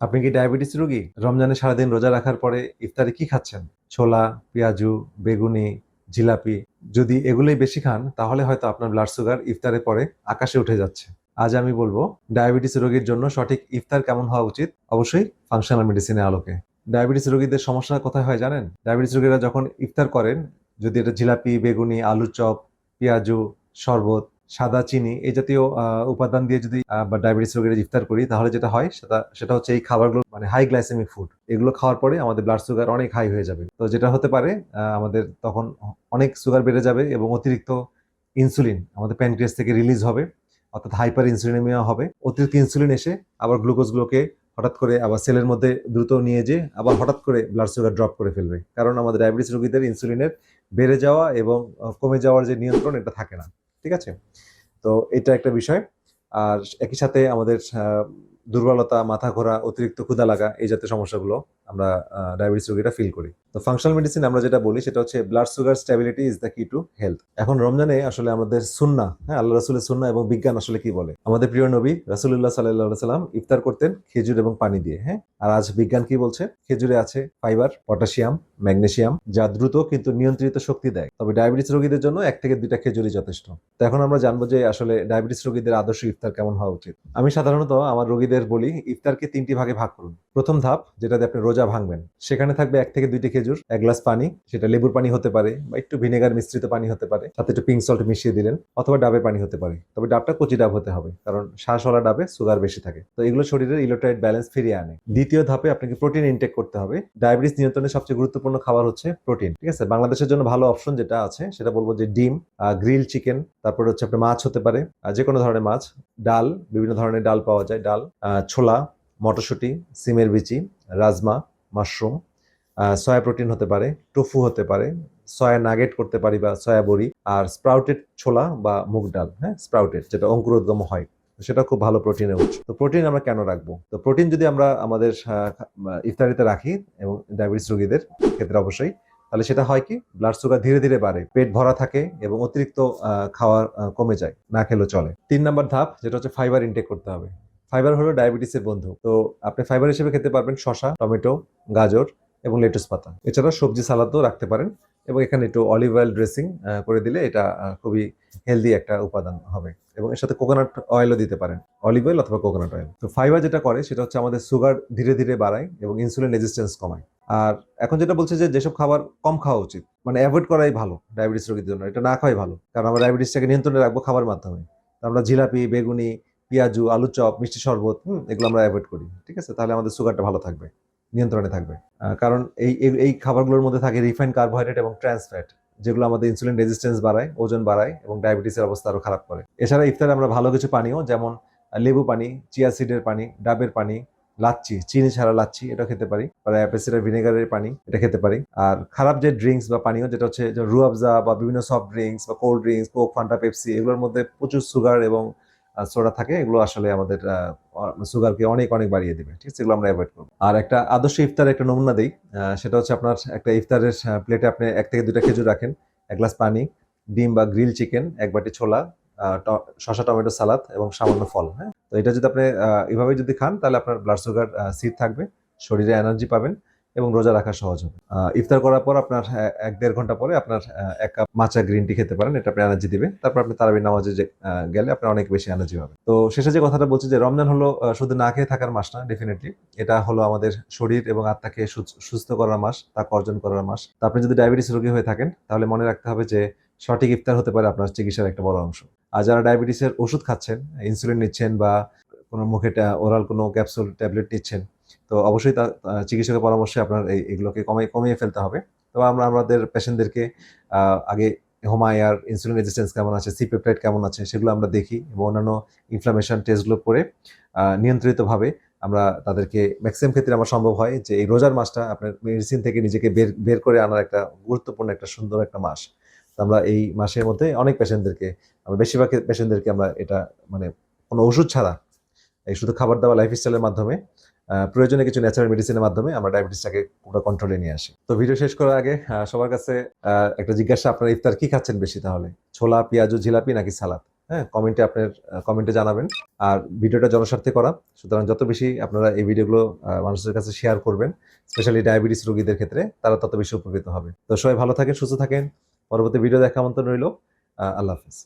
আপনি কি ডায়াবেটিস রোগী? রমজানে সারাদিন রোজা রাখার পরে ইফতারে কি খাচ্ছেন? ছোলা, পেঁয়াজু, বেগুনি, জিলাপি। যদি এগুলোই বেশি খান তাহলে হয়তো আপনার ব্লাড সুগার ইফতারের পরে আকাশে উঠে যাচ্ছে। আজ আমি বলবো ডায়াবেটিস রোগীর জন্য সঠিক ইফতার কেমন হওয়া উচিত, অবশ্যই ফাংশনাল মেডিসিনের আলোকে। ডায়াবেটিস রোগীদের সমস্যা কোথায় হয় জানেন? ডায়াবেটিস রোগীরা যখন ইফতার করেন, যদি এটা জিলাপি, বেগুনি, আলুর চপ, পেঁয়াজু, শরবত, সাদা চিনি এই জাতীয় উপাদান দিয়ে যদি বা ডায়াবেটিস রোগীরা ইফতার করি, তাহলে যেটা হয় সেটা হচ্ছে এই খাবারগুলো মানে হাই গ্লাইসেমিক ফুড। এগুলো খাওয়ার পরে আমাদের ব্লাড সুগার অনেক হাই হয়ে যাবে। তো যেটা হতে পারে, আমাদের তখন অনেক সুগার বেড়ে যাবে এবং অতিরিক্ত ইনসুলিন আমাদের প্যানক্রিয়াস থেকে রিলিজ হবে, অর্থাৎ হাইপার ইনসুলিনেমিয়া হবে। অতিরিক্ত ইনসুলিন এসে আবার গ্লুকোজগুলোকে হঠাৎ করে আবার সেলের মধ্যে দ্রুত নিয়ে যেয়ে আবার হঠাৎ করে ব্লাড সুগার ড্রপ করে ফেলবে। কারণ আমাদের ডায়াবেটিস রোগীদের ইনসুলিনের বেড়ে যাওয়া এবং কমে যাওয়ার যে নিয়ন্ত্রণ, এটা থাকে না। ঠিক আছে? তো এটা একটা বিষয়। আর একই সাথে আমাদের দুর্বলতা, মাথা ঘোরা, অতিরিক্ত ক্ষুধা লাগা এই জাতীয় সমস্যাগুলো আমরা ডায়াবেটিস রোগীরা ফিল করি। তো ফাংশনাল মেডিসিন আমরা যেটা বলি সেটা হচ্ছে blood sugar stability is the কি টু হেলথ। এখন রমজানে আসলে আমাদের সুন্নাহ, হ্যাঁ, আল্লাহ রাসূলের সুন্নাহ এবং বিজ্ঞান আসলে কি বলে। আমাদের প্রিয় নবী রাসূলুল্লাহ সাল্লাল্লাহু আলাইহি সাল্লাম ইফতার করতেন খেজুর এবং পানি দিয়ে, হ্যাঁ। আর আজ বিজ্ঞান কি বলছে? খেজুরে আছে ফাইবার, পটাশিয়াম, ম্যাগনেসিয়াম, যা দ্রুত কিন্তু নিয়ন্ত্রিত শক্তি দেয়। তবে ডায়াবেটিস রোগীদের জন্য 1 থেকে 2টা খেজুরই যথেষ্ট। তো এখন আমরা জানবো যে আসলে ডায়াবেটিস রোগীদের আদর্শ ইফতার কেমন হওয়া উচিত। আমি সাধারণত আমার রোগীদের বলি ইফতারকে 3টি ভাগে ভাগ করুন। প্রথম ধাপ, যেটাতে আপনি রোজা ভাঙবেন, সেখানে থাকবে 1 থেকে 2টি খেজুর, 1 গ্লাস পানি, সেটা লেবুর পানি হতে পারে বা একটু ভিনেগার মিশ্রিত পানি হতে পারে, সাথে একটু পিঙ্ক সল্ট মিশিয়ে দিলেন, অথবা ডাবের পানি হতে পারে। তবে ডাবটা কচি ডাব হতে হবে, কারণ শ্বাসওয়ালা ডাবে সুগার বেশি থাকে। তো এগুলো শরীরের ইলেকট্রোলাইট ব্যালেন্স ফিরিয়ে আনে। দ্বিতীয় ধাপে আপনাকে প্রোটিন ইনটেক করতে হবে। ডায়াবেটিস নিয়ন্ত্রণের সবচেয়ে গুরুত্বপূর্ণ খাবার হচ্ছে প্রোটিন। ঠিক আছে? বাংলাদেশের জন্য ভালো অপশন যেটা আছে সেটা বলবো যে ডিম, গ্রিল চিকেন, তারপরে হচ্ছে আপনার মাছ হতে পারে, যে কোনো ধরনের মাছ, ডাল, বিভিন্ন ধরনের ডাল পাওয়া যায়, ডাল, ছোলা, মটরশুঁটি, সিমের বিচি, রাজমা, মাশরুম, সয়া প্রোটিন হতে পারে, টোফু হতে পারে, সয়া নাগেট করতে পারি বা সয়া বড়ি, আর স্প্রাউটেড ছোলা বা মুগ ডাল, হ্যাঁ, স্প্রাউটেড যেটা অঙ্কুরোদ্গম হয়, সেটা খুব ভালো প্রোটিনের উৎস। তো প্রোটিন আমরা কেন রাখবো? তো প্রোটিন যদি আমরা আমাদের ইফতারিতে রাখি, এবং ডায়াবেটিস রোগীদের ক্ষেত্রে অবশ্যই, তাহলে সেটা হয় কি, ব্লাড সুগার ধীরে ধীরে বাড়ে, পেট ভরা থাকে এবং অতিরিক্ত খাওয়া কমে যায়, না খেলেও চলে। 3 নম্বর ধাপ, যেটা হচ্ছে ফাইবার ইনটেক করতে হবে। ফাইবার হলো ডায়াবেটিসের বন্ধু। তো আপনি ফাইবার হিসেবে খেতে পারবেন শসা, টমেটো, গাজর এবং লেটুস পাতা। এছাড়া সবজি সালাদও রাখতে পারেন, এবং এখানে একটু অলিভ অয়েল ড্রেসিং করে দিলে এটা খুবই হেলদি একটা উপাদান হবে। এবং এর সাথে কোকোনাট অয়েলও দিতে পারেন, অলিভ অয়েল অথবা কোকোনাট অয়েল। তো ফাইবার যেটা করে সেটা হচ্ছে আমাদের সুগার ধীরে ধীরে বাড়ায় এবং ইনসুলিন রেজিস্ট্যান্স কমায়। আর এখন যেটা বলছে যে যেসব খাবার কম খাওয়া উচিত, মানে অ্যাভয়েড করাই ভালো ডায়াবেটিস রোগীর জন্য, এটা না খাওয়াই ভালো, কারণ আমরা ডায়াবেটিসটাকে নিয়ন্ত্রণে রাখবো খাবার মাধ্যমে। তো আমরা জিলাপি, বেগুনি, পেঁয়াজু, আলু চপ, মিষ্টি শরবত, এগুলো আমরা অ্যাভয়েড করি। ঠিক আছে? তাহলে আমাদের সুগারটা ভালো থাকবে, নিয়ন্ত্রণে থাকবে। কারণ এই খাবারগুলোর মধ্যে থাকে রিফাইন্ড কার্বোহাইড্রেট এবং ট্রান্স ফ্যাট, যেগুলো আমাদের ইনসুলিন রেজিস্ট্যান্স বাড়ায়, ওজন বাড়ায় এবং ডায়াবেটিসের অবস্থা আরো খারাপ করে। এছাড়া ইফতারে আমরা ভালো কিছু পানীয়, যেমন লেবু পানি, চিয়া সিডের পানি, ডাবের পানি, লাচ্ছি, চিনি ছাড়া লাচ্ছি, এটা খেতে পারি, বা অ্যাপেল সিডার ভিনেগারের পানি, এটা খেতে পারি। আর খারাপ যে ড্রিঙ্কস বা পানীয়, যেটা হচ্ছে রুয়াবজা বা বিভিন্ন সফট ড্রিঙ্কস বা cold drinks, Coke, Fanta, Pepsi, এগুলোর মধ্যে প্রচুর সুগার এবং সোডা থাকে, এগুলো আসলে আমাদের সুগারকে অনেক অনেক বাড়িয়ে দিবে। ঠিক আছে? এগুলো আমরা অ্যাভয়েড করবো। আর একটা আদর্শ ইফতারের একটা নমুনা দিই, সেটা হচ্ছে আপনার একটা ইফতারের প্লেটে আপনি 1 থেকে 2টা খেজুর রাখেন, 1 গ্লাস পানি, ডিম বা গ্রিল চিকেন, 1 বাটি ছোলা, শসা টমেটো সালাদ এবং সামান্য ফল, হ্যাঁ। তো এটা যদি আপনি এভাবে যদি খান, তাহলে আপনার ব্লাড সুগার স্থির থাকবে, শরীরে এনার্জি পাবেন এবং রোজা রাখা সহজ হবে। ইফতার করার পর আপনার 1-1.5 ঘন্টা পরে আপনার 1 কাপ মাচা গ্রিন টি খেতে পারেন, এটা আপনার এনার্জি দিবে। তারপর আপনি তারাবির নামাজে গেলে আপনার অনেক বেশি এনার্জি হবে। তো শেষে যে কথাটা বলছি যে রমজান হলো শুধু না খেয়ে থাকার মাস না, ডেফিনেটলি এটা হলো আমাদের শরীর এবং আত্মাকে সুস্থ করার মাস, তাকে অর্জন করার মাস। তো আপনি যদি ডায়াবেটিস রোগী হয়ে থাকেন, তাহলে মনে রাখতে হবে যে সঠিক ইফতার হতে পারে আপনার চিকিৎসার একটা বড় অংশ। আর যারা ডায়াবেটিসের ওষুধ খাচ্ছেন, ইনসুলিন নিচ্ছেন বা কোনো মুখে ওরাল কোনো ক্যাপসুল ট্যাবলেট নিচ্ছেন, তো অবশ্যই তার চিকিৎসকের পরামর্শে আপনার এগুলোকে কমিয়ে ফেলতে হবে। তো আমরা আমাদের পেশেন্টদেরকে আগে হোমায়ার, ইনসুলিন রেজিস্ট্যান্স কেমন আছে, সি পেপটাইড কেমন আছে, সেগুলো আমরা দেখি এবং অন্যান্য ইনফ্লামেশন টেস্টগুলো করে নিয়ন্ত্রিতভাবে আমরা তাদেরকে, ম্যাক্সিমাম ক্ষেত্রে আমার সম্ভব হয় যে এই রোজার মাসটা আপনার মেডিসিন থেকে নিজেকে বের করে আনার একটা গুরুত্বপূর্ণ একটা সুন্দর একটা মাস। তো আমরা এই মাসের মধ্যে অনেক পেশেন্টদেরকে, আমরা বেশিরভাগ পেশেন্টদেরকে আমরা এটা মানে কোনো ওষুধ ছাড়া, এই শুধু খাবার দাবার, লাইফস্টাইলের মাধ্যমে, প্রয়োজনে কিছু ন্যাচারাল মেডিসিনের মাধ্যমে আমরা ডায়াবেটিসটাকে পুরো কন্ট্রোলে নিয়ে আসি। তো ভিডিও শেষ করার আগে সবার কাছে একটা জিজ্ঞাসা, আপনারা ইফতার কি খাচ্ছেন বেশি তাহলে? ছোলা, পেঁয়াজু, জিলাপি নাকি সালাদ? হ্যাঁ, কমেন্টে জানাবেন। আর ভিডিওটা জনস্বার্থে করা, সুতরাং যত বেশি আপনারা এই ভিডিওগুলো মানুষের কাছে শেয়ার করবেন, স্পেশালি ডায়াবেটিস রোগীদের ক্ষেত্রে, তারা তত বেশি উপকৃত হবে। তো সবাই ভালো থাকেন, সুস্থ থাকেন। পরবর্তী ভিডিও দেখা আমন্ত্রণ রইল। আল্লাহ হাফেজ।